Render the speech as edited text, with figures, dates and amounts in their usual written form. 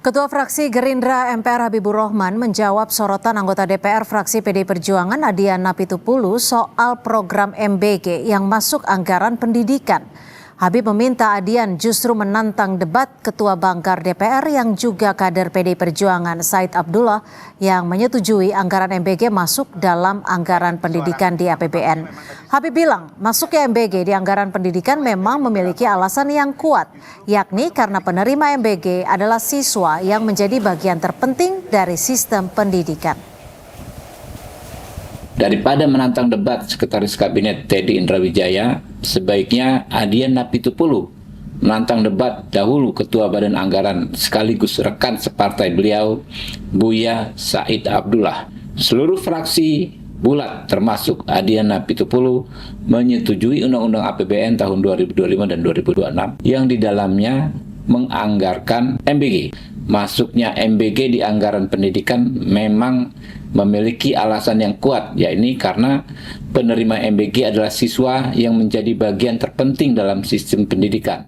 Ketua Fraksi Gerindra MPR Habibur Rohman menjawab sorotan anggota DPR fraksi PD Perjuangan Adian Napitupulu soal program MBG yang masuk anggaran pendidikan. Habib meminta Adian justru menantang debat Ketua Banggar DPR yang juga kader PD Perjuangan Said Abdullah yang menyetujui anggaran MBG masuk dalam anggaran pendidikan di APBN. Habib bilang masuknya MBG di anggaran pendidikan memang memiliki alasan yang kuat, yakni karena penerima MBG adalah siswa yang menjadi bagian terpenting dari sistem pendidikan. Daripada menantang debat Sekretaris Kabinet Teddy Indrawijaya, sebaiknya Adian Napitupulu menantang debat dahulu Ketua Badan Anggaran sekaligus rekan separtai beliau, Buya Said Abdullah. Seluruh fraksi bulat termasuk Adian Napitupulu menyetujui Undang-Undang APBN tahun 2025 dan 2026 yang di dalamnya menganggarkan MBG. Masuknya MBG di anggaran pendidikan memang memiliki alasan yang kuat, yakni karena penerima MBG adalah siswa yang menjadi bagian terpenting dalam sistem pendidikan.